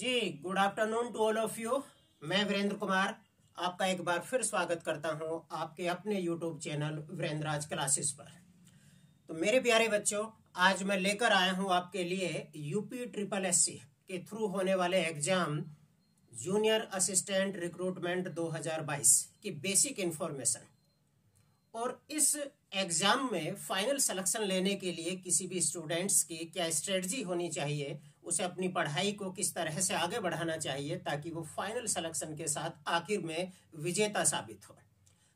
Ji good afternoon to all of you. मैं वीरेंद्र कुमार आपका एक बार फिर स्वागत करता हूं आपके अपने यूट्यूब चैनल वीरेंद्राज क्लासेस पर। तो मेरे प्यारे बच्चों, आज मैं लेकर आया हूं आपके लिए यूपी ट्रिपल एससी के थ्रू होने वाले एग्जाम जूनियर असिस्टेंट रिक्रूटमेंट 2022 की बेसिक इंफॉर्मेशन। और इस एग्जाम में फाइनल सिलेक्शन लेने के लिए किसी भी स्टूडेंट्स की क्या स्ट्रेटजी होनी चाहिए, उसे अपनी पढ़ाई को किस तरह से आगे बढ़ाना चाहिए ताकि वो फाइनल सिलेक्शन के साथ आखिर में विजेता साबित हो।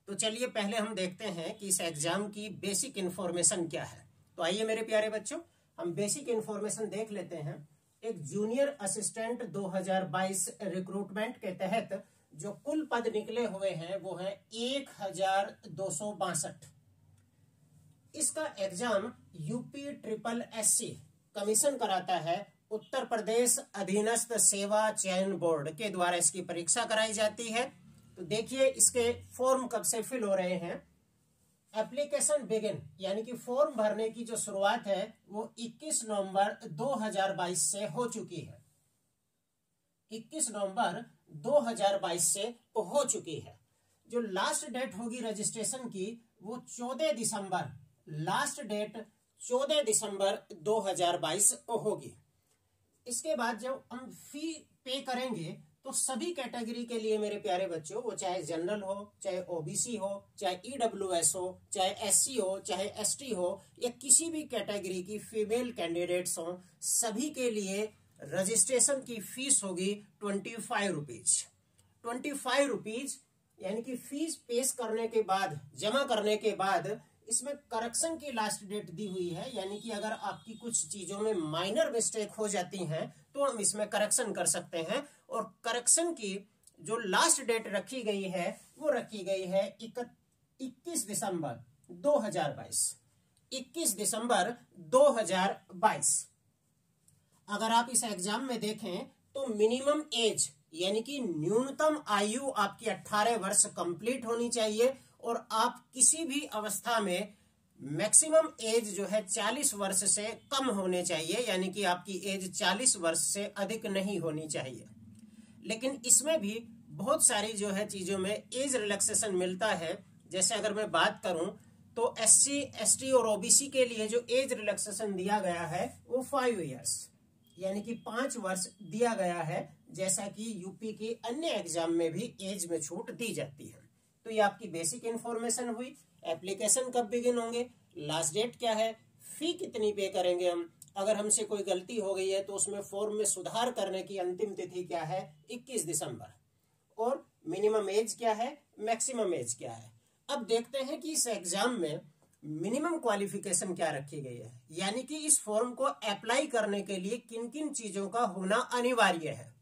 तो चलिए पहले हम देखते हैं कि इस एग्जाम की बेसिक इंफॉर्मेशन क्या है। तो आइए मेरे प्यारे बच्चों, हम बेसिक इंफॉर्मेशन देख लेते हैं। एक जूनियर असिस्टेंट 2022 रिक्रूटमेंट के तहत जो कुल पद निकले हुए हैं वो है 1262। इसका exam UP triple SC commission कराता है। उत्तर प्रदेश अधीनस्थ सेवा चयन बोर्ड के द्वारा इसकी परीक्षा कराई जाती है। तो देखिए इसके फॉर्म कब से फिल हो रहे हैं। एप्लीकेशन बिगिन यानी कि फॉर्म भरने की जो शुरुआत है वो 21 नवंबर 2022 से हो चुकी है। 21 नवंबर 2022 से हो चुकी है। जो लास्ट डेट होगी रजिस्ट्रेशन की वो 14 दिसंबर, लास्ट डेट 14 दिसंबर 2022 होगी। इसके बाद जब हम फी पे करेंगे तो सभी कैटेगरी के लिए मेरे प्यारे बच्चों, वो चाहे जनरल हो, चाहे ओबीसी हो, चाहे ईडब्ल्यूएस हो, चाहे एससी हो, चाहे एसटी हो, या किसी भी कैटेगरी की फीमेल कैंडिडेट्स हो, सभी के लिए रजिस्ट्रेशन की फीस होगी 25 रुपीज। 25 रुपीज यानी कि फीस पेश करने के बाद, जमा करने के बाद इसमें करेक्शन की लास्ट डेट दी हुई है। यानी कि अगर आपकी कुछ चीजों में माइनर मिस्टेक हो जाती हैं तो हम इसमें करेक्शन कर सकते हैं। और करेक्शन की जो लास्ट डेट रखी गई है वो रखी गई है 21 दिसंबर 2022। 21 दिसंबर 2022। अगर आप इस एग्जाम में देखें तो मिनिमम एज यानी कि न्यूनतम आयु आपकी 18 वर्ष कंप्लीट होनी चाहिए और आप किसी भी अवस्था में मैक्सिमम एज जो है 40 वर्ष से कम होने चाहिए, यानी कि आपकी एज 40 वर्ष से अधिक नहीं होनी चाहिए। लेकिन इसमें भी बहुत सारी जो है चीजों में एज रिलैक्सेशन मिलता है। जैसे अगर मैं बात करूं तो एससी, एसटी और ओबीसी के लिए जो एज रिलैक्सेशन दिया गया है वो 5 इयर्स यानी कि 5 वर्ष दिया गया है, जैसा कि यूपी के अन्य एग्जाम में भी एज में छूट दी जाती है। तो ये आपकी बेसिक इंफॉर्मेशन हुई। एप्लीकेशन कब बिगिन होंगे, लास्ट डेट क्या है, फी कितनी पे करेंगे हम, अगर हमसे कोई गलती हो गई है तो उसमें फॉर्म में सुधार करने की अंतिम तिथि क्या है 21 दिसंबर, और मिनिमम एज क्या है, मैक्सिमम एज क्या है। अब देखते हैं कि इस एग्जाम में मिनिमम क्वालिफिकेशन क्या रखी गई है, यानी कि इस फॉर्म को अप्लाई करने के लिए किन किन चीजों का होना अनिवार्य है।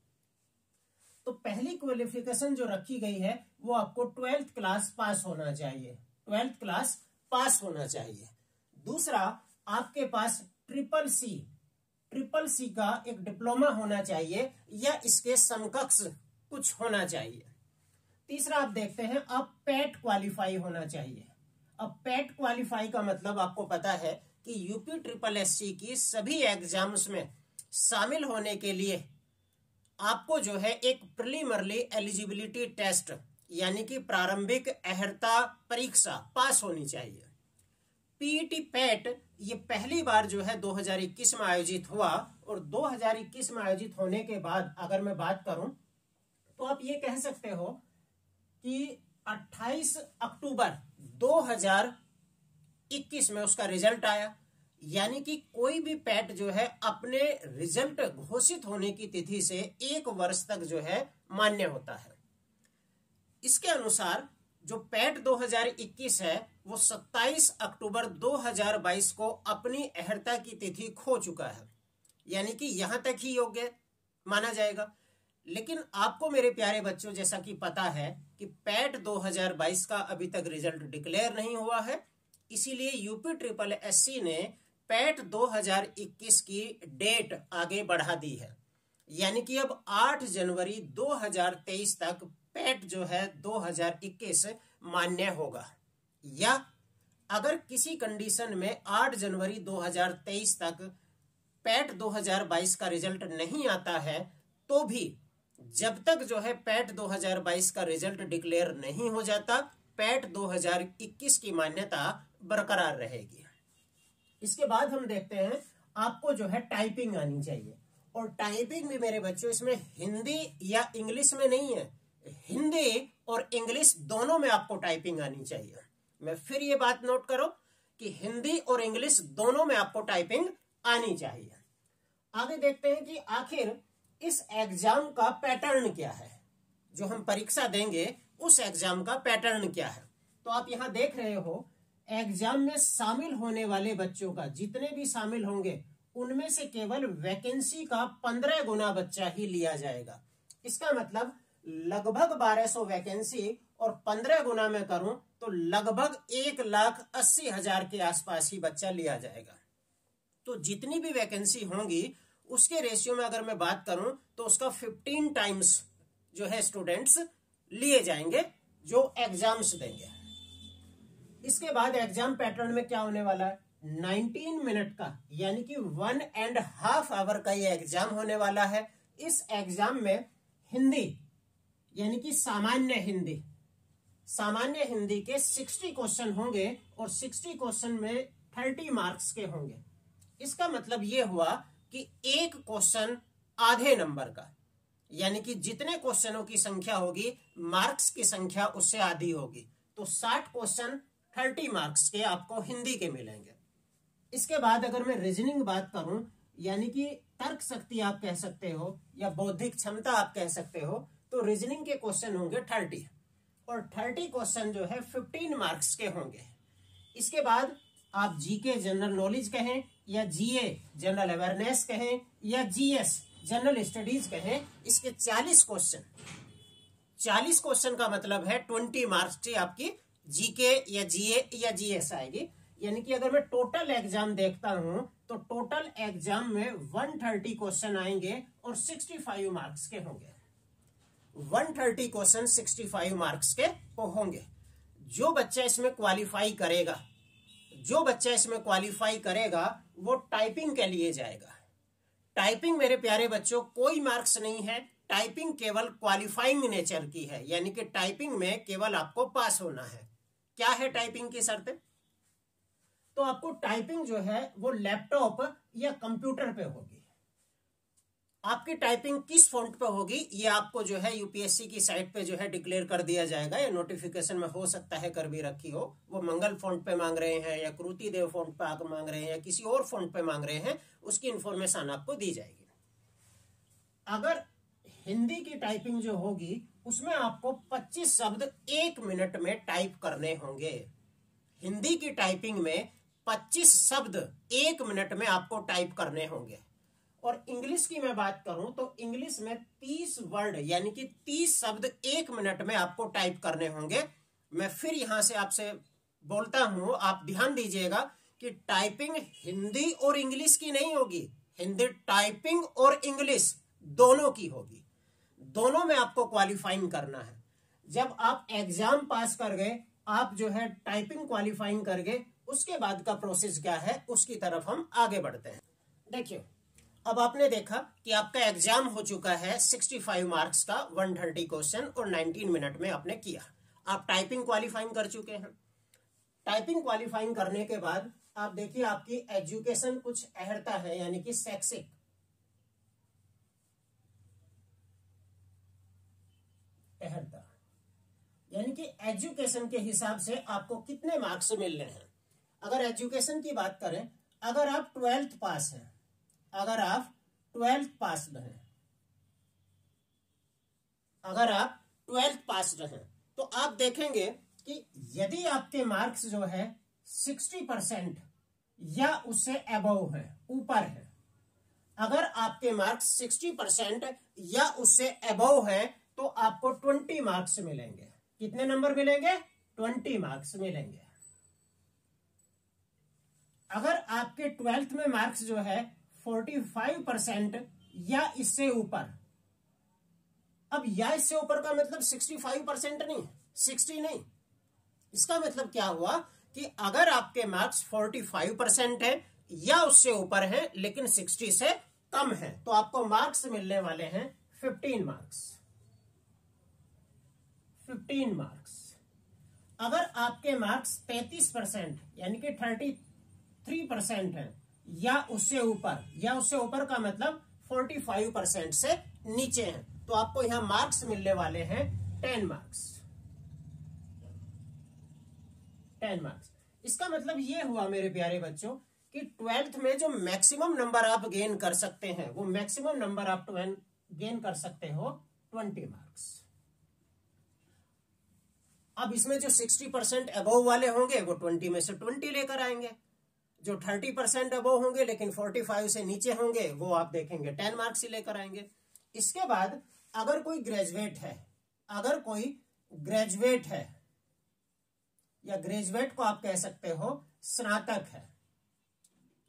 तो पहली क्वालिफिकेशन जो रखी गई है वो आपको 12th क्लास पास होना चाहिए। 12th क्लास पास होना चाहिए। दूसरा, आपके पास ट्रिपल सी का एक डिप्लोमा होना चाहिए या इसके समकक्ष कुछ होना चाहिए। तीसरा, आप देखते हैं आप पैट क्वालिफाई होना चाहिए। अब पैट क्वालिफाई का मतलब आपको पता है कि यूपी ट्रिपल एससी की सभी एग्जाम्स में शामिल होने के लिए आपको जो है एक प्रीलिमिनरी एलिजिबिलिटी टेस्ट यानी कि प्रारंभिक अर्हता परीक्षा पास होनी चाहिए। पीईटी पैट ये पहली बार जो है 2021 में आयोजित हुआ, और 2021 में आयोजित होने के बाद अगर मैं बात करूं तो आप ये कह सकते हो कि 28 अक्टूबर 2021 में उसका रिजल्ट आया। यानी कि कोई भी पैट जो है अपने रिजल्ट घोषित होने की तिथि से 1 वर्ष तक जो है मान्य होता है। इसके अनुसार जो पैट 2021 है वो 27 अक्टूबर 2022 को अपनी अर्हता की तिथि खो चुका है, यानी कि यहां तक ही योग्य माना जाएगा। लेकिन आपको मेरे प्यारे बच्चों जैसा कि पता है कि पैट 2022 का अभी तक रिजल्ट डिक्लेयर नहीं हुआ है, इसीलिए यूपी ट्रिपल एससी ने पैट 2021 की डेट आगे बढ़ा दी है। यानी कि अब 8 जनवरी 2023 तक पैट जो है 2021 मान्य होगा। या अगर किसी कंडीशन में 8 जनवरी 2023 तक पैट 2022 का रिजल्ट नहीं आता है तो भी जब तक जो है पैट 2022 का रिजल्ट डिक्लेयर नहीं हो जाता, पैट 2021 की मान्यता बरकरार रहेगी। इसके बाद हम देखते हैं आपको जो है टाइपिंग आनी चाहिए, और टाइपिंग भी मेरे बच्चों इसमें हिंदी या इंग्लिश में नहीं है, हिंदी और इंग्लिश दोनों में आपको टाइपिंग आनी चाहिए। मैं फिर ये बात नोट करो कि हिंदी और इंग्लिश दोनों में आपको टाइपिंग आनी चाहिए। आगे देखते हैं कि आखिर इस एग्जाम का पैटर्न क्या है, जो हम परीक्षा देंगे उस एग्जाम का पैटर्न क्या है। तो आप यहां देख रहे हो एग्जाम में शामिल होने वाले बच्चों का, जितने भी शामिल होंगे उनमें से केवल वैकेंसी का 15 गुना बच्चा ही लिया जाएगा। इसका मतलब लगभग 1200 वैकेंसी और 15 गुना में करूं तो लगभग 1,80,000 के आसपास ही बच्चा लिया जाएगा। तो जितनी भी वैकेंसी होंगी उसके रेशियो में अगर मैं बात करूं तो उसका 15 टाइम्स जो है स्टूडेंट्स लिए जाएंगे जो एग्जाम्स देंगे। इसके बाद एग्जाम पैटर्न में क्या होने वाला है, 19 मिनट का यानी कि 1.5 आवर का ये एग्जाम होने वाला है। इस एग्जाम में हिंदी यानी कि सामान्य हिंदी के 60 क्वेश्चन होंगे और 60 क्वेश्चन में 30 मार्क्स के होंगे। इसका मतलब ये हुआ कि एक क्वेश्चन आधे नंबर का, यानी कि जितने क्वेश्चनों की संख्या होगी मार्क्स की संख्या उससे आधी होगी। तो 60 क्वेश्चन 30 मार्क्स के आपको हिंदी के मिलेंगे। इसके बाद अगर मैं रीजनिंग बात करूं, यानी कि तर्क शक्ति आप कह सकते हो या बौद्धिक क्षमता आप कह सकते हो, तो रीजनिंग के क्वेश्चन होंगे 30 और 30 क्वेश्चन जो है 15 मार्क्स के होंगे। इसके बाद आप जीके जनरल नॉलेज कहें या जीए जनरल अवेयरनेस कहें या जीएस जनरल स्टडीज कहें, इसके 40 क्वेश्चन का मतलब है 20 मार्क्स की आपकी जीके या जीए या जीएस आएगी। यानी कि अगर मैं टोटल एग्जाम देखता हूं तो टोटल एग्जाम में 130 क्वेश्चन आएंगे और 65 मार्क्स के होंगे। 130 क्वेश्चन 65 मार्क्स के होंगे। जो बच्चा इसमें क्वालिफाई करेगा वो टाइपिंग के लिए जाएगा। टाइपिंग मेरे प्यारे बच्चों कोई मार्क्स नहीं है, टाइपिंग केवल क्वालिफाइंग नेचर की है, यानी कि टाइपिंग में केवल आपको पास होना है। क्या है टाइपिंग की शर्तें? तो आपको टाइपिंग जो है वो लैपटॉप या कंप्यूटर पे होगी। आपकी टाइपिंग किस फॉन्ट पे होगी ये आपको जो है यूपीएससी की साइट पे जो है डिक्लेयर कर दिया जाएगा, या नोटिफिकेशन में हो सकता है कर भी रखी हो। वो मंगल फॉन्ट पे मांग रहे हैं या कृति देव फॉन्ट पे आकर मांग रहे हैं या किसी और फॉन्ट पे मांग रहे हैं, उसकी इंफॉर्मेशन आपको दी जाएगी। अगर हिंदी की टाइपिंग जो होगी उसमें आपको 25 शब्द 1 मिनट में टाइप करने होंगे। हिंदी की टाइपिंग में 25 शब्द 1 मिनट में आपको टाइप करने होंगे। और इंग्लिश की मैं बात करूं तो इंग्लिश में 30 वर्ड यानी कि 30 शब्द 1 मिनट में आपको टाइप करने होंगे। मैं फिर यहां से आपसे बोलता हूं, आप ध्यान दीजिएगा कि टाइपिंग हिंदी और इंग्लिश की नहीं होगी, हिंदी टाइपिंग और इंग्लिश दोनों की होगी। दोनों में आपको क्वालिफाइंग करना है। जब आप एग्जाम पास कर गए, आप जो है टाइपिंग क्वालिफाइंग कर गए, उसके बाद का प्रोसेस क्या है उसकी तरफ हम आगे बढ़ते हैं। देखिए, अब आपने देखा कि आपका एग्जाम हो चुका है 65 मार्क्स का, 130 क्वेश्चन और 19 मिनट में आपने किया। आप टाइपिंग क्वालिफाइंग कर चुके हैं। टाइपिंग क्वालिफाइंग करने के बाद आप देखिए आपकी एजुकेशन कुछ अहर्ता है, यानी कि शैक्षिक अहर्ता, यानी कि एजुकेशन के हिसाब से आपको कितने मार्क्स मिल रहे हैं। अगर एजुकेशन की बात करें, अगर आप 12th पास हैं, अगर आप 12th पास रहे तो आप देखेंगे कि यदि आपके मार्क्स जो है 60% या उससे अबव है, ऊपर है, अगर आपके मार्क्स 60% या उससे अबव है तो आपको 20 मार्क्स मिलेंगे। कितने नंबर मिलेंगे? 20 मार्क्स मिलेंगे। अगर आपके 12th में मार्क्स जो है 45% या इससे ऊपर, अब या इससे ऊपर का मतलब 65% नहीं, 60 नहीं। इसका मतलब क्या हुआ कि अगर आपके मार्क्स 45% है या उससे ऊपर है लेकिन 60 से कम है तो आपको मार्क्स मिलने वाले हैं 15 मार्क्स। अगर आपके मार्क्स 33% यानी कि 33% है या उससे ऊपर का मतलब 45% से नीचे है, तो आपको यहां मार्क्स मिलने वाले हैं 10 मार्क्स। इसका मतलब ये हुआ मेरे प्यारे बच्चों कि 12th में जो मैक्सिमम नंबर आप गेन कर सकते हैं, वो मैक्सिमम नंबर आप गेन कर सकते हो 20 मार्क्स। अब इसमें जो 60% अबव वाले होंगे वो 20 में से 20 लेकर आएंगे, जो 30% अबव होंगे लेकिन 45 से नीचे होंगे वो आप देखेंगे 10 मार्क्स ही लेकर आएंगे। इसके बाद अगर कोई ग्रेजुएट है या ग्रेजुएट को आप कह सकते हो स्नातक है,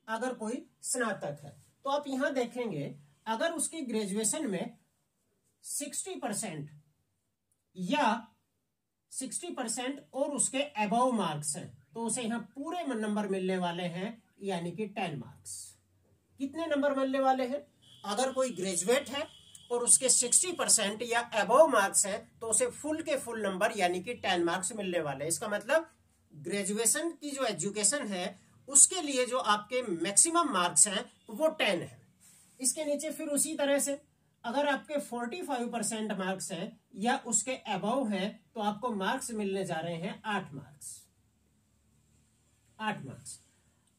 अगर कोई स्नातक है तो आप यहां देखेंगे अगर उसकी ग्रेजुएशन में 60% या 60% और उसके अबव मार्क्स हैं तो उसे यहां पूरे नंबर मिलने वाले हैं, यानी कि 10 मार्क्स। कितने नंबर मिलने वाले हैं? अगर कोई ग्रेजुएट है और उसके 60% या अबव मार्क्स हैं तो उसे फुल के फुल नंबर यानी कि 10 मार्क्स मिलने वाले हैं। इसका मतलब ग्रेजुएशन की जो एजुकेशन है उसके लिए जो आपके मैक्सिमम मार्क्स हैं वो 10 है। इसके नीचे फिर उसी तरह से अगर आपके 45% मार्क्स हैं या उसके अबव हैं तो आपको मार्क्स मिलने जा रहे हैं 8 मार्क्स।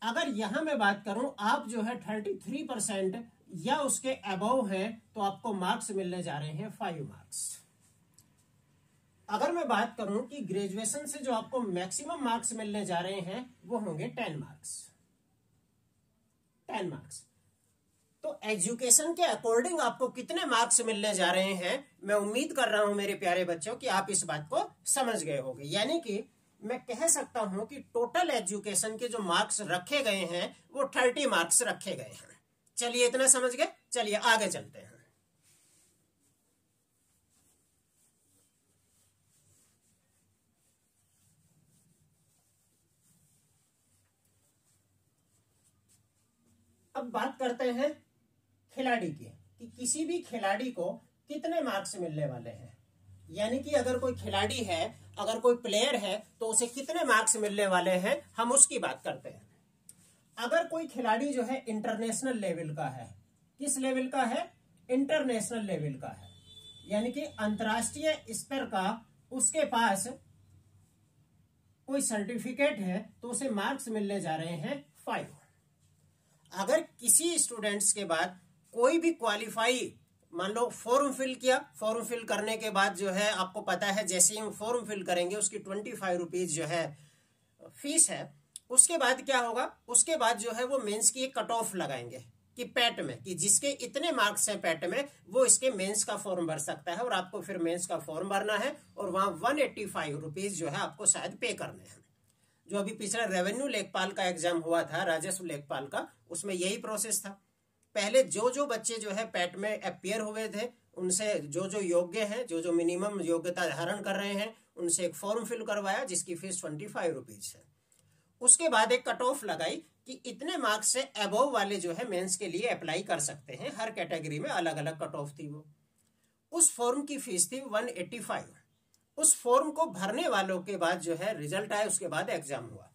अगर यहां मैं बात करूं आप जो है 33% या उसके अबव है तो आपको मार्क्स मिलने जा रहे हैं 5 मार्क्स। अगर मैं बात करूं कि ग्रेजुएशन से जो आपको मैक्सिमम मार्क्स मिलने जा रहे हैं वो होंगे 10 मार्क्स। तो एजुकेशन के अकॉर्डिंग आपको कितने मार्क्स मिलने जा रहे हैं, मैं उम्मीद कर रहा हूं मेरे प्यारे बच्चों कि आप इस बात को समझ गए होंगे। यानी कि मैं कह सकता हूं कि टोटल एजुकेशन के जो मार्क्स रखे गए हैं वो 30 मार्क्स रखे गए हैं। चलिए इतना समझ गए, चलिए आगे चलते हैं। अब बात करते हैं खिलाड़ी की कि किसी भी खिलाड़ी को कितने मार्क्स मिलने वाले हैं। यानी कि अगर कोई खिलाड़ी है, अगर कोई प्लेयर है तो उसे कितने मार्क्स मिलने वाले हैं, हम उसकी बात करते हैं। अगर कोई खिलाड़ी जो है इंटरनेशनल लेवल का है, किस लेवल का है? इंटरनेशनल लेवल का है, यानी कि अंतर्राष्ट्रीय स्तर का उसके पास कोई सर्टिफिकेट है तो उसे मार्क्स मिलने जा रहे हैं 5। अगर किसी स्टूडेंट्स के बाद कोई भी क्वालिफाई, मान लो फॉर्म फिल किया, फॉर्म फिल करने के बाद जो है आपको पता है जैसे ही हम फॉर्म फिल करेंगे उसकी 25 रुपीज जो है फीस है। उसके बाद क्या होगा? उसके बाद जो है वो मेंस की एक कट ऑफ लगाएंगे कि पैट में, कि जिसके इतने मार्क्स हैं पैट में वो इसके मेंस का फॉर्म भर सकता है, और आपको फिर मेंस का फॉर्म भरना है और वहां 185 रुपीज जो है आपको शायद पे करने हैं। जो अभी पिछला रेवेन्यू लेखपाल का एग्जाम हुआ था, राजस्व लेखपाल का, उसमें यही प्रोसेस था। पहले जो बच्चे जो है पैट में अपीयर हुए थे उनसे जो योग्य हैं, जो मिनिमम योग्यता धारण कर रहे हैं, उनसे एक फॉर्म फिल करवाया जिसकी फीस 25 रुपीज है। उसके बाद एक कट ऑफ लगाई कि इतने मार्क्स से अबव वाले जो है मेंस के लिए अप्लाई कर सकते हैं। हर कैटेगरी में अलग अलग कट ऑफ थी। वो उस फॉर्म की फीस थी 185। उस फॉर्म को भरने वालों के बाद जो है रिजल्ट आया, उसके बाद एग्जाम हुआ।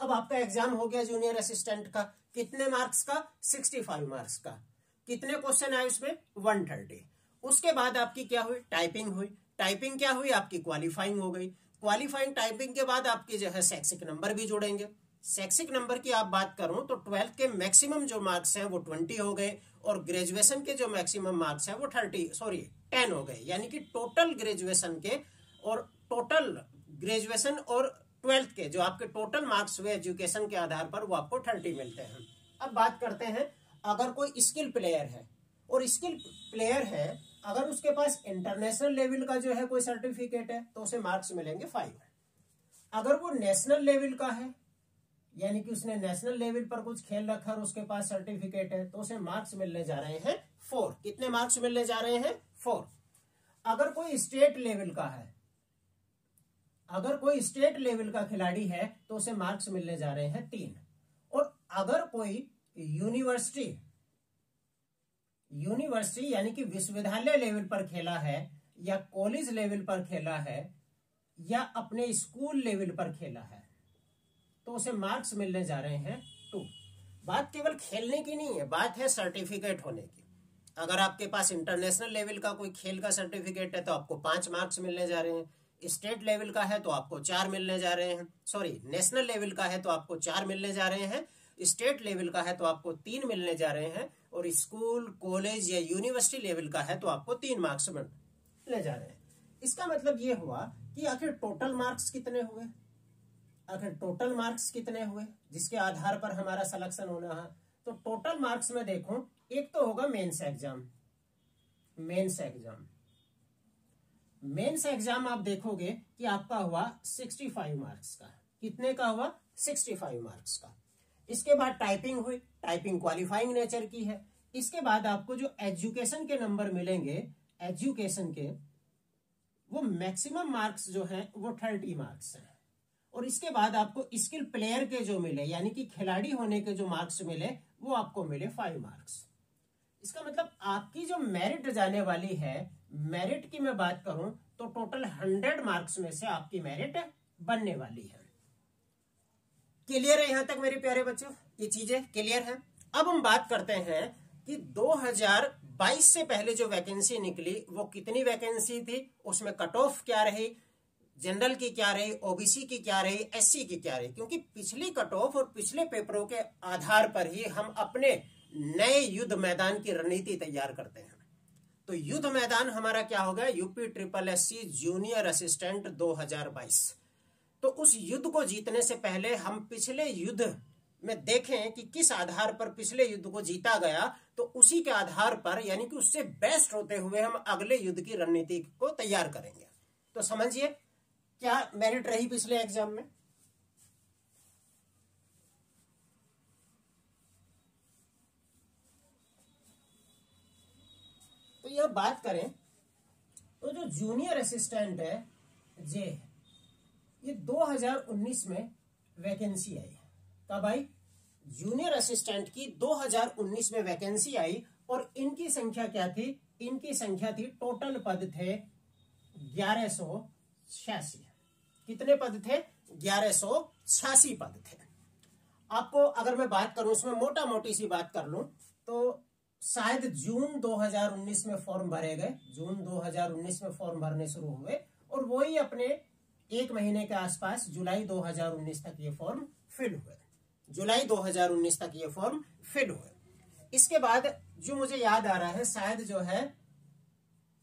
अब आपका एग्जाम हो गया जूनियर असिस्टेंट का, कितने मार्क्स का? 65 मार्क्स का। कितने क्वेश्चन आए उसमें? 130। उसके बाद आपकी क्या हुई? टाइपिंग हुई। टाइपिंग क्या हुई? आपकी क्वालिफाइंग हो गई। क्वालिफाइंग टाइपिंग के बाद आपके जो है शैक्षिक नंबर भी जोड़ेंगे। शैक्षिक नंबर की आप बात करूं तो 12th के मैक्सिमम जो मार्क्स हैं वो 20 हो गए, और ग्रेजुएशन के जो मैक्सिमम मार्क्स हैं वो 10 हो गए। यानी कि टोटल ग्रेजुएशन के और टोटल ग्रेजुएशन और 12th के जो आपके टोटल मार्क्स हुए एजुकेशन के आधार पर वो आपको 30 मिलते हैं। अब बात करते हैं अगर कोई स्किल प्लेयर है, और स्किल प्लेयर है अगर उसके पास इंटरनेशनल लेवल का जो है कोई सर्टिफिकेट है तो उसे मार्क्स मिलेंगे 5। अगर वो नेशनल लेवल का है, यानी कि उसने नेशनल लेवल पर कुछ खेल रखा और उसके पास सर्टिफिकेट है, तो उसे मार्क्स मिलने जा रहे हैं 4। कितने मार्क्स मिलने जा रहे हैं? 4। अगर कोई स्टेट लेवल का है, अगर कोई स्टेट लेवल का खिलाड़ी है तो उसे मार्क्स मिलने जा रहे हैं 3। और अगर कोई यूनिवर्सिटी यूनिवर्सिटी यानी कि विश्वविद्यालय लेवल पर खेला है, या कॉलेज लेवल पर खेला है, या अपने स्कूल लेवल पर खेला है, तो उसे मार्क्स मिलने जा रहे हैं 2। बात केवल खेलने की नहीं है, बात है सर्टिफिकेट होने की। अगर आपके पास इंटरनेशनल लेवल का कोई खेल का सर्टिफिकेट है तो आपको 5 मार्क्स मिलने जा रहे हैं, स्टेट लेवल का है तो आपको 4 मिलने जा रहे हैं, सॉरी नेशनल लेवल का है तो आपको 4 मिलने जा रहे हैं, स्टेट लेवल का है तो आपको 3 मिलने जा रहे हैं, और स्कूल, कॉलेज या यूनिवर्सिटी लेवल का है तो आपको 3 मार्क्स मिलने जा रहे हैं। इसका मतलब ये हुआ कि आखिर टोटल मार्क्स कितने हुए, आखिर टोटल मार्क्स कितने हुए जिसके आधार पर हमारा सिलेक्शन होना है। तो टोटल मार्क्स में देखो, एक तो होगा mains exam. Mains exam, mains exam आप देखोगे कि आपका हुआ 65 मार्क्स का। कितने का हुआ? 65 मार्क्स का। इसके बाद टाइपिंग हुई, टाइपिंग क्वालिफाइंग नेचर की है। इसके बाद आपको जो एजुकेशन के नंबर मिलेंगे, एजुकेशन के, वो मैक्सिमम मार्क्स जो हैं वो 30 मार्क्स हैं। और इसके बाद आपको स्किल प्लेयर के जो मिले, यानी कि खिलाड़ी होने के जो मार्क्स मिले, वो आपको मिले 5 मार्क्स। इसका मतलब आपकी जो मेरिट जाने वाली है, मेरिट की मैं बात करूं तो टोटल 100 मार्क्स में से आपकी मेरिट बनने वाली है। क्लियर है यहां तक मेरे प्यारे बच्चों? ये चीजें क्लियर है। अब हम बात करते हैं कि 2022 से पहले जो वैकेंसी निकली वो कितनी वैकेंसी थी, उसमें कट ऑफ क्या रही, जनरल की क्या रही, ओबीसी की क्या रही, एससी की क्या रही। क्योंकि पिछली कट ऑफ और पिछले पेपरों के आधार पर ही हम अपने नए युद्ध मैदान की रणनीति तैयार करते हैं। तो युद्ध मैदान हमारा क्या होगा? UP triple SC junior assistant 2022। तो उस युद्ध को जीतने से पहले हम पिछले युद्ध में देखें कि किस आधार पर पिछले युद्ध को जीता गया, तो उसी के आधार पर, यानी कि उससे बेस्ट होते हुए हम अगले युद्ध की रणनीति को तैयार करेंगे। तो समझिए क्या मेरिट रही पिछले एग्जाम में। तो यह बात करें तो जो जूनियर असिस्टेंट है जे, ये 2019 में वैकेंसी आई। कब आई? जूनियर असिस्टेंट की 2019 में वैकेंसी आई। और इनकी संख्या क्या थी? इनकी संख्या थी, टोटल पद थे 1186। कितने पद थे? 1186 पद थे। आपको अगर मैं बात करूं, उसमें मोटा मोटी सी बात कर लूं तो शायद जून 2019 में फॉर्म भरे गए, जून 2019 में फॉर्म भरने शुरू हुए, और वही अपने 1 महीने के आसपास जुलाई 2019 तक ये फॉर्म फिल हुए। जुलाई 2019 तक ये फॉर्म फिल हुए। इसके बाद जो मुझे याद आ रहा है, शायद जो है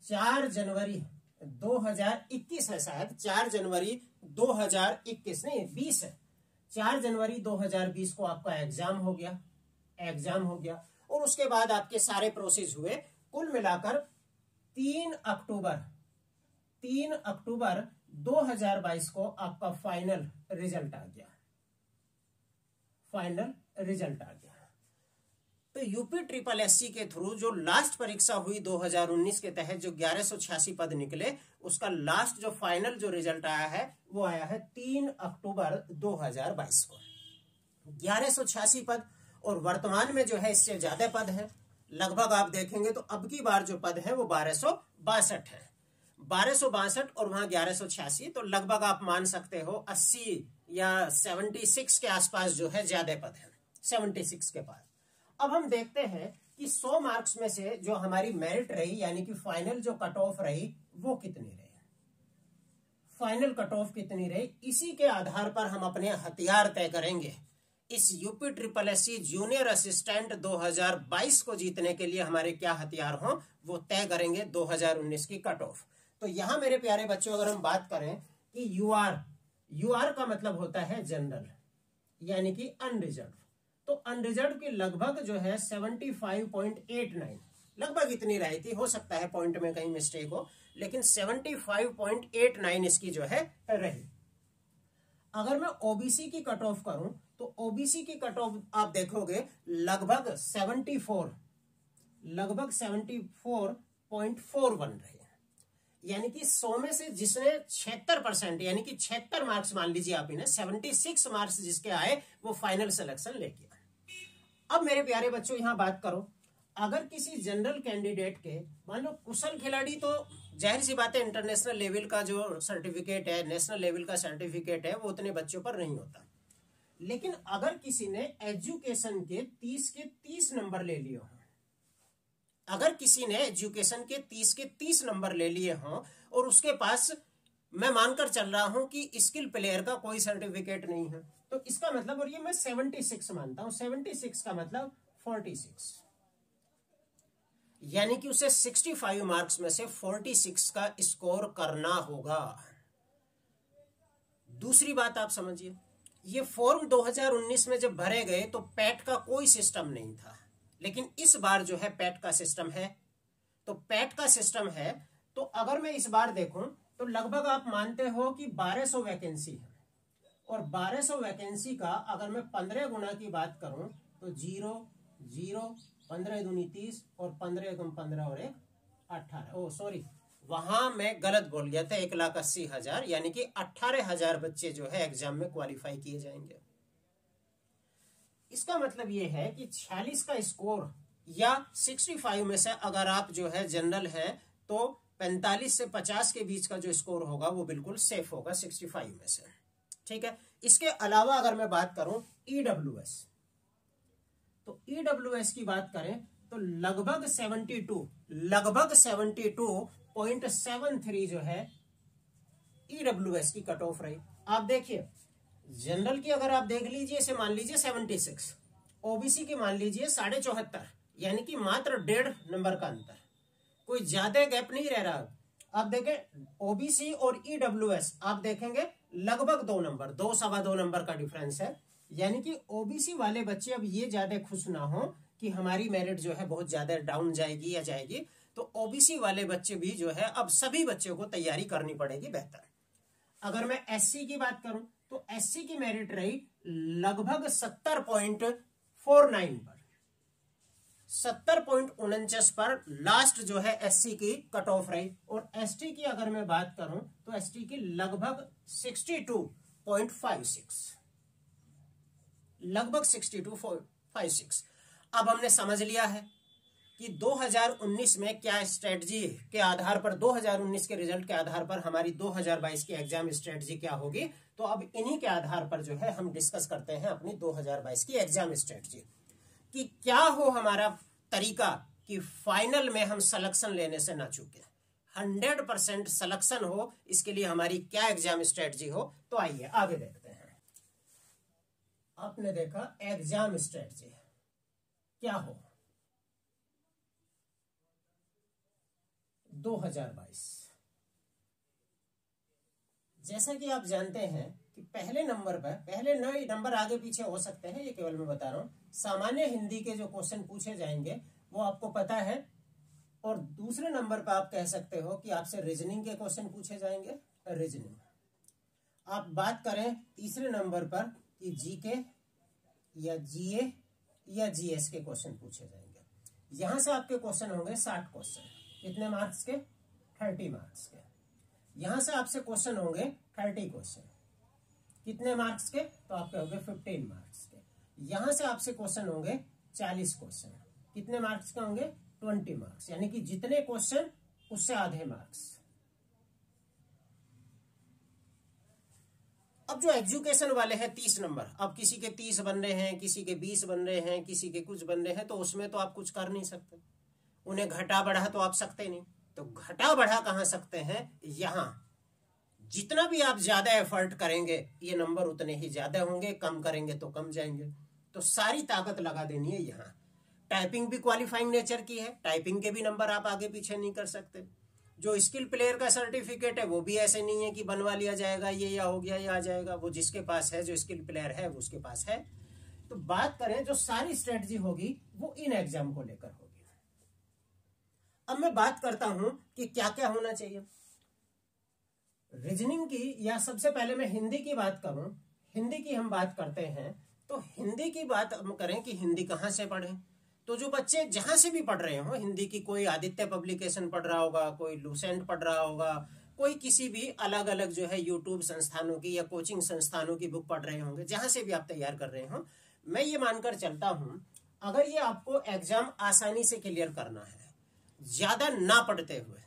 4 जनवरी 2021 है, शायद 4 जनवरी 2021 नहीं 20 है, 4 जनवरी 2020 को आपका एग्जाम हो गया। और उसके बाद आपके सारे प्रोसेस हुए। कुल मिलाकर 3 अक्टूबर 2022 को आपका फाइनल रिजल्ट आ गया। तो यूपी ट्रिपल एससी के थ्रू जो लास्ट परीक्षा हुई 2019 के तहत जो 1186 पद निकले, उसका लास्ट जो फाइनल जो रिजल्ट आया है वो आया है 3 अक्टूबर 2022 को। 1186 पद, और वर्तमान में जो है इससे ज्यादा पद है। लगभग आप देखेंगे तो अब की बार जो पद है वो 1262 है। 1262 और वहां 1186, तो लगभग आप मान सकते हो 80 या 76 के आसपास जो है ज्यादा पद है, 76 के पास। अब हम देखते हैं कि 100 मार्क्स में से जो हमारी मेरिट रही, यानी कि फाइनल जो कट ऑफ रही, वो कितनी रही, फाइनल कट ऑफ कितनी रही। इसी के आधार पर हम अपने हथियार तय करेंगे। इस UP triple SC junior assistant 2022 को जीतने के लिए हमारे क्या हथियार हों, वो तय करेंगे 2019 की कट ऑफ। तो यहां मेरे प्यारे बच्चों अगर हम बात करें कि यूआर का मतलब होता है जनरल, यानी कि अनरिजर्व। तो अनरिजर्व की लगभग जो है 75.89, लगभग इतनी रही थी, हो सकता है पॉइंट में कहीं मिस्टेक हो, लेकिन 75.89 इसकी जो है रही। अगर मैं ओबीसी की कट ऑफ करूं तो ओबीसी की कट ऑफ आप देखोगे लगभग 74.41 रहे। यानी कि 100 में से जिसने 76%, यानी कि 76 मार्क्स मान लीजिए आप, इन्हें 76 मार्क्स जिसके आए वो फाइनल सिलेक्शन ले गया। अब मेरे प्यारे बच्चों यहां बात करो, अगर किसी जनरल कैंडिडेट के मान लो कुशल खिलाड़ी, तो जाहिर सी बात है इंटरनेशनल लेवल का जो सर्टिफिकेट है, नेशनल लेवल का सर्टिफिकेट है, वो उतने बच्चों पर नहीं होता। लेकिन अगर किसी ने एजुकेशन के 30 नंबर ले लिए हों, अगर किसी ने एजुकेशन के 30 नंबर ले लिए हों और उसके पास, मैं मानकर चल रहा हूं कि स्किल प्लेयर का कोई सर्टिफिकेट नहीं है, तो इसका मतलब, और ये मैं 76 मानता हूं, 76 का मतलब 46, यानी कि उसे 65 मार्क्स में से 46 का स्कोर करना होगा। दूसरी बात आप समझिए, ये फॉर्म 2019 में जब भरे गए तो पैट का कोई सिस्टम नहीं था, लेकिन इस बार जो है पैट का सिस्टम है। तो पैट का सिस्टम है, तो अगर मैं इस बार देखूं तो लगभग आप मानते हो कि 1200 वैकेंसी है, और 1200 वैकेंसी का अगर मैं 15 गुना की बात करूं तो 0 0 15 दूनी 30 और 15 गुम 15 और 1 18। ओ सॉरी, वहां मैं गलत बोल गया था, 1,80,000, यानी कि 18,000 बच्चे जो है एग्जाम में क्वालिफाई किए जाएंगे। इसका मतलब ये है कि 46 का स्कोर या 65 में से अगर आप जो है जनरल है तो 45 से 50 के बीच का जो स्कोर होगा वो बिल्कुल सेफ होगा 65 में से। ठीक है। इसके अलावा अगर मैं बात करूं ईडब्ल्यूएस, तो ईडब्ल्यूएस की बात करें तो लगभग 72.73 जो है ईडब्ल्यूएस की कट ऑफ रही। आप देखिए जनरल की अगर आप देख लीजिए, इसे मान लीजिए 76, ओबीसी की मान लीजिए 74.5, यानी कि मात्र 1.5 नंबर का अंतर, कोई ज्यादा गैप नहीं रह रहा। आप देखें ओबीसी और ईडब्ल्यूएस, आप देखेंगे लगभग 2 नंबर, 2 सवा 2 नंबर का डिफरेंस है, यानी कि ओबीसी वाले बच्चे अब ये ज्यादा खुश ना हो कि हमारी मेरिट जो है बहुत ज्यादा डाउन जाएगी या जाएगी, तो ओबीसी वाले बच्चे भी जो है अब सभी बच्चों को तैयारी करनी पड़ेगी बेहतर। अगर मैं एससी की बात करूं तो एससी की मेरिट रही लगभग 70.49 पर, 70.49 पर लास्ट जो है एससी की कट ऑफ रही। और एसटी की अगर मैं बात करूं तो एसटी की लगभग 62.56, लगभग 62.56। अब हमने समझ लिया है कि 2019 में क्या स्ट्रेटजी के आधार पर, 2019 के रिजल्ट के आधार पर हमारी 2022 की एग्जाम स्ट्रेटजी क्या होगी। तो अब इन्हीं के आधार पर जो है हम डिस्कस करते हैं अपनी 2022 की एग्जाम स्ट्रेटजी कि क्या हो हमारा तरीका कि फाइनल में हम सिलेक्शन लेने से ना चूके, 100% सिलेक्शन हो, इसके लिए हमारी क्या एग्जाम स्ट्रेटजी हो। तो आइए आगे देखते हैं। आपने देखा एग्जाम स्ट्रेटजी क्या हो 2022। जैसा कि आप जानते हैं कि पहले नंबर पर, पहले 9 नंबर आगे पीछे हो सकते हैं, ये केवल मैं बता रहा हूं, सामान्य हिंदी के जो क्वेश्चन पूछे जाएंगे वो आपको पता है। और दूसरे नंबर पर आप कह सकते हो कि आपसे रीजनिंग के क्वेश्चन पूछे जाएंगे, रीजनिंग। आप बात करें तीसरे नंबर पर कि जीके या जीए या जीएस के क्वेश्चन पूछे जाएंगे। यहां से आपके क्वेश्चन होंगे 60 क्वेश्चन, कितने मार्क्स के, 30 मार्क्स के। यहां से आपसे क्वेश्चन होंगे 30 क्वेश्चन, कितने मार्क्स के, तो आपके होंगे 15 मार्क्स के। यहां से आपसे क्वेश्चन होंगे 40 क्वेश्चन, कितने मार्क्स के होंगे, 20 मार्क्स, यानी कि जितने क्वेश्चन उससे आधे मार्क्स। अब जो एजुकेशन वाले हैं 30 नंबर, अब किसी के 30 बन रहे हैं, किसी के 20 बन रहे हैं, किसी के कुछ बन रहे हैं, तो उसमें तो आप कुछ कर नहीं सकते, उन्हें घटा बढ़ा तो आप सकते नहीं। तो घटा बढ़ा कहां सकते हैं, यहां जितना भी आप ज्यादा एफर्ट करेंगे ये नंबर उतने ही ज्यादा होंगे, कम करेंगे तो कम जाएंगे। तो सारी ताकत लगा देनी है यहाँ। टाइपिंग भी क्वालिफाइंग नेचर की है, टाइपिंग के भी नंबर आप आगे पीछे नहीं कर सकते। जो स्किल प्लेयर का सर्टिफिकेट है वो भी ऐसे नहीं है कि बनवा लिया जाएगा ये, या हो गया या आ जाएगा, वो जिसके पास है, जो स्किल प्लेयर है वो उसके पास है। तो बात करें जो सारी स्ट्रेटजी होगी वो इन एग्जाम को लेकर होगी। अब मैं बात करता हूं कि क्या क्या होना चाहिए रीजनिंग की, या सबसे पहले मैं हिंदी की बात करूं। हिंदी की हम बात करते हैं तो हिंदी की बात हम करें कि हिंदी कहां से पढ़ें। तो जो बच्चे जहां से भी पढ़ रहे हो हिंदी की, कोई आदित्य पब्लिकेशन पढ़ रहा होगा, कोई लूसेंट पढ़ रहा होगा, कोई किसी भी अलग अलग जो है यूट्यूब संस्थानों की या कोचिंग संस्थानों की बुक पढ़ रहे होंगे, जहां से भी आप तैयार कर रहे हो, मैं ये मानकर चलता हूं अगर ये आपको एग्जाम आसानी से क्लियर करना है, ज्यादा ना पढ़ते हुए,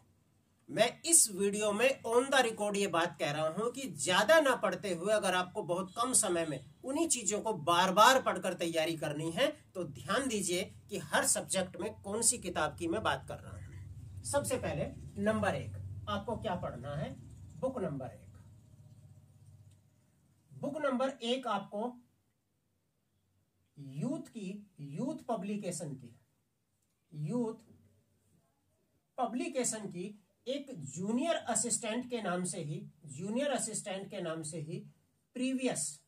मैं इस वीडियो में ऑन द रिकॉर्ड ये बात कह रहा हूं कि ज्यादा ना पढ़ते हुए अगर आपको बहुत कम समय में उन्हीं चीजों को बार बार पढ़कर तैयारी करनी है तो ध्यान दीजिए कि हर सब्जेक्ट में कौन सी किताब की मैं बात कर रहा हूं। सबसे पहले नंबर 1 आपको क्या पढ़ना है, बुक नंबर 1। बुक नंबर 1 आपको यूथ पब्लिकेशन की एक जूनियर असिस्टेंट के नाम से ही प्रीवियस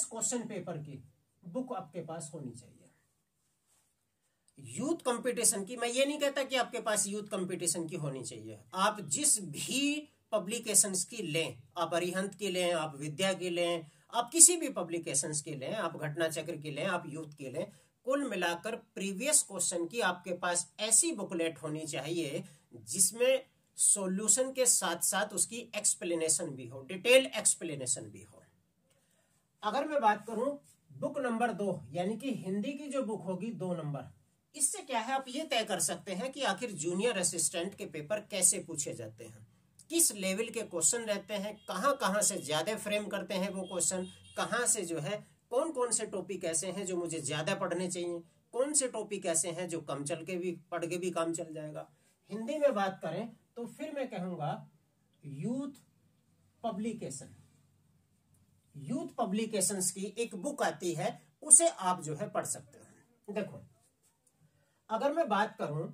क्वेश्चन पेपर की बुक आपके पास होनी चाहिए। यूथ कंपटीशन की, मैं ये नहीं कहता कि आपके पास यूथ कंपटीशन की होनी चाहिए, आप जिस भी पब्लिकेशंस की लें, आप अरिहंत की लें, आप विद्या की लें, आप किसी भी पब्लिकेशंस की लें, आप घटना चक्र की लें, आप यूथ की लें, कुल मिलाकर प्रीवियस क्वेश्चन की आपके पास ऐसी बुकलेट होनी चाहिए जिसमें सॉल्यूशन के साथ साथ उसकी एक्सप्लेनेशन भी हो, डिटेल एक्सप्लेनेशन भी हो। अगर मैं बात करूं बुक नंबर 2 यानी कि हिंदी की जो बुक होगी 2 नंबर, इससे क्या है, आप ये तय कर सकते हैं कि आखिर जूनियर असिस्टेंट के पेपर कैसे पूछे जाते हैं, किस लेवल के क्वेश्चन रहते हैं, कहां कहां से ज्यादा फ्रेम करते हैं वो क्वेश्चन, कहां से जो है कौन कौन से टॉपिक ऐसे हैं जो मुझे ज्यादा पढ़ने चाहिए, कौन से टॉपिक ऐसे हैं जो कम चल के भी पढ़ के भी काम चल जाएगा। हिंदी में बात करें तो फिर मैं कहूंगा यूथ पब्लिकेशंस की एक बुक आती है, उसे आप जो है पढ़ सकते हो। देखो, अगर मैं बात करूं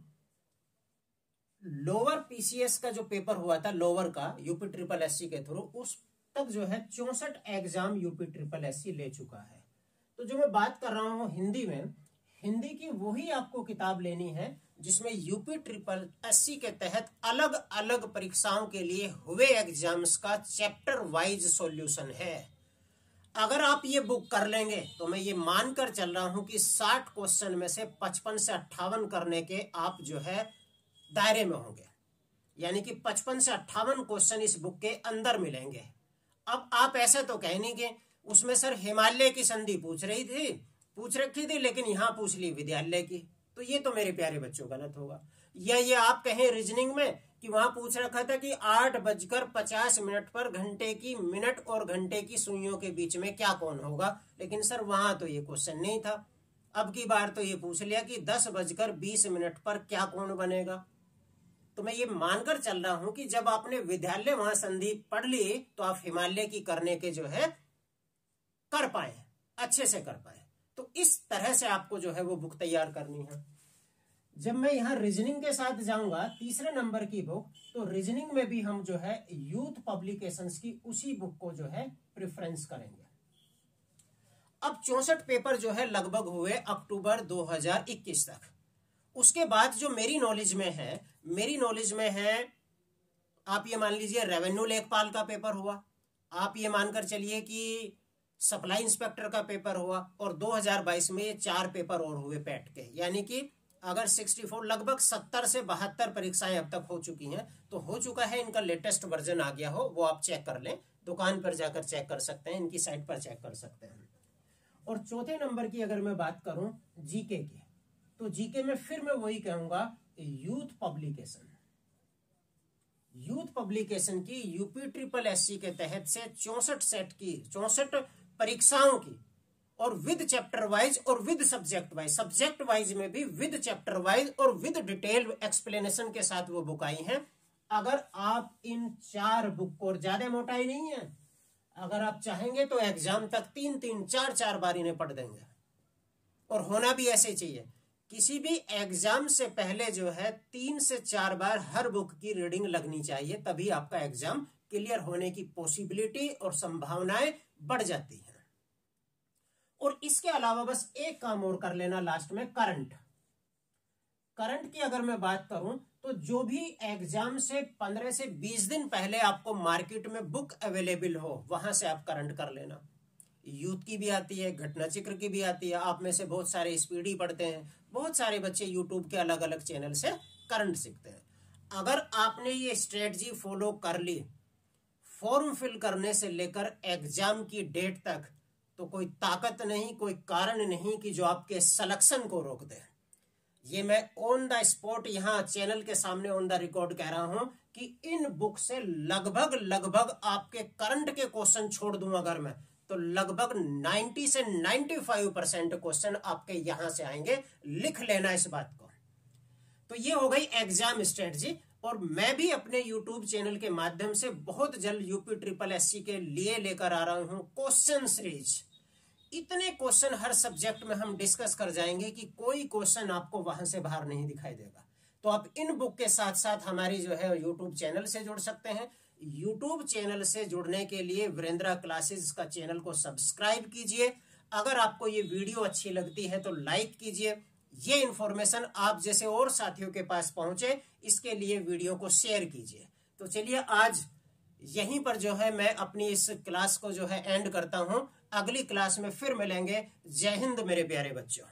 लोअर पीसीएस का जो पेपर हुआ था, लोअर का यूपी ट्रिपल एससी के थ्रू, उस तक जो है 64 एग्जाम यूपी ट्रिपल एससी ले चुका है। तो जो मैं बात कर रहा हूं हिंदी में, हिंदी की वही आपको किताब लेनी है जिसमें यूपी ट्रिपल एससी के तहत अलग अलग परीक्षाओं के लिए हुए एग्जाम्स का चैप्टर वाइज सॉल्यूशन है। अगर आप ये बुक कर लेंगे तो मैं ये मानकर चल रहा हूं कि 60 क्वेश्चन में से 55 से 58 करने के आप जो है दायरे में होंगे, यानी कि 55 से 58 क्वेश्चन इस बुक के अंदर मिलेंगे। अब आप ऐसे तो कह नहीं कि उसमें सर हिमालय की संधि पूछ रखी थी लेकिन यहां पूछ ली विद्यालय की, तो ये तो मेरे प्यारे बच्चों गलत होगा। या ये आप कहें रीजनिंग में कि वहां पूछ रखा था कि 8:50 पर घंटे की मिनट और घंटे की सुइयों के बीच में क्या कोण होगा, लेकिन सर वहां तो ये क्वेश्चन नहीं था। अब की बार तो ये पूछ लिया कि 10:20 पर क्या कोण बनेगा। तो मैं ये मानकर चल रहा हूं कि जब आपने विद्यालय वहां संधि पढ़ ली तो आप हिमालय की करने के जो है कर पाए, अच्छे से कर पाए। तो इस तरह से आपको जो है वो बुक तैयार करनी है। जब मैं यहां रीजनिंग के साथ जाऊंगा तीसरे नंबर की बुक, तो रीजनिंग में भी हम जो है यूथ पब्लिकेशंस की उसी बुक को जो है प्रेफरेंस करेंगे। अब 64 पेपर जो है लगभग हुए अक्टूबर 2021 तक। उसके बाद जो मेरी नॉलेज में है आप ये मान लीजिए रेवेन्यू लेखपाल का पेपर हुआ, आप ये मानकर चलिए कि सप्लाई इंस्पेक्टर का पेपर हुआ, और 2022 में ये 4 पेपर और हुए पैट के, यानी कि अगर 64 लगभग 70 से 72 परीक्षाएं अब तक हो चुकी हैं। तो हो चुका है, इनका लेटेस्ट वर्जन आ गया हो वो आप चेक कर लें, दुकान पर जाकर चेक कर सकते हैं, इनकी साइट पर चेक कर सकते हैं। और चौथे नंबर की अगर मैं बात करूं जीके की, तो जीके में फिर मैं वही कहूंगा यूथ पब्लिकेशन की यूपी ट्रिपल एससी के तहत से 64 परीक्षाओं की, और विद चैप्टर वाइज और विद सब्जेक्ट वाइज में भी विद चैप्टर वाइज और विद डिटेल एक्सप्लेनेशन के साथ वो बुक आई है। अगर आप इन 4 बुक को, और ज्यादा मोटाई नहीं है, अगर आप चाहेंगे तो एग्जाम तक 3-3, 4-4 बार इन्हें पढ़ देंगे, और होना भी ऐसे चाहिए। किसी भी एग्जाम से पहले जो है 3 से 4 बार हर बुक की रीडिंग लगनी चाहिए, तभी आपका एग्जाम क्लियर होने की पॉसिबिलिटी और संभावनाएं बढ़ जाती हैं। और इसके अलावा बस एक काम और कर लेना लास्ट में, करंट की अगर मैं बात करूं तो जो भी एग्जाम से 15 से 20 दिन पहले आपको मार्केट में बुक अवेलेबल हो, वहां से आप करंट कर लेना। यूथ की भी आती है, घटना चक्र की भी आती है, आप में से बहुत सारे स्पीडी पढ़ते हैं, बहुत सारे बच्चे यूट्यूब के अलग अलग चैनल से करंट सीखते हैं। अगर आपने ये स्ट्रेटजी फॉलो कर ली, फॉर्म फिल करने से लेकर एग्जाम की डेट तक तो कोई ताकत नहीं, कोई कारण नहीं कि जो आपके सिलेक्शन को रोक दे। ये मैं ऑन द स्पॉट यहाँ चैनल के सामने ऑन द रिकॉर्ड कह रहा हूं कि इन बुक से लगभग आपके करंट के क्वेश्चन छोड़ दूं अगर मैं, तो लगभग 90 से 95% क्वेश्चन आपके यहां से आएंगे। लिख लेना इस बात को। तो ये हो गई एग्जाम स्ट्रेटजी। और मैं भी अपने यूट्यूब चैनल के माध्यम से बहुत जल्द यूपी ट्रिपल एससी के लिए लेकर आ रहा हूं क्वेश्चन सीरीज। इतने क्वेश्चन हर सब्जेक्ट में हम डिस्कस कर जाएंगे कि कोई क्वेश्चन आपको वहां से बाहर नहीं दिखाई देगा। तो आप इन बुक के साथ साथ हमारी जो है यूट्यूब चैनल से जुड़ सकते हैं। यूट्यूब चैनल से जुड़ने के लिए वीरेंद्रा क्लासेस का चैनल को सब्सक्राइब कीजिए। अगर आपको ये वीडियो अच्छी लगती है तो लाइक कीजिए। ये इंफॉर्मेशन आप जैसे और साथियों के पास पहुंचे, इसके लिए वीडियो को शेयर कीजिए। तो चलिए आज यहीं पर जो है मैं अपनी इस क्लास को जो है एंड करता हूं। अगली क्लास में फिर मिलेंगे। जय हिंद मेरे प्यारे बच्चों।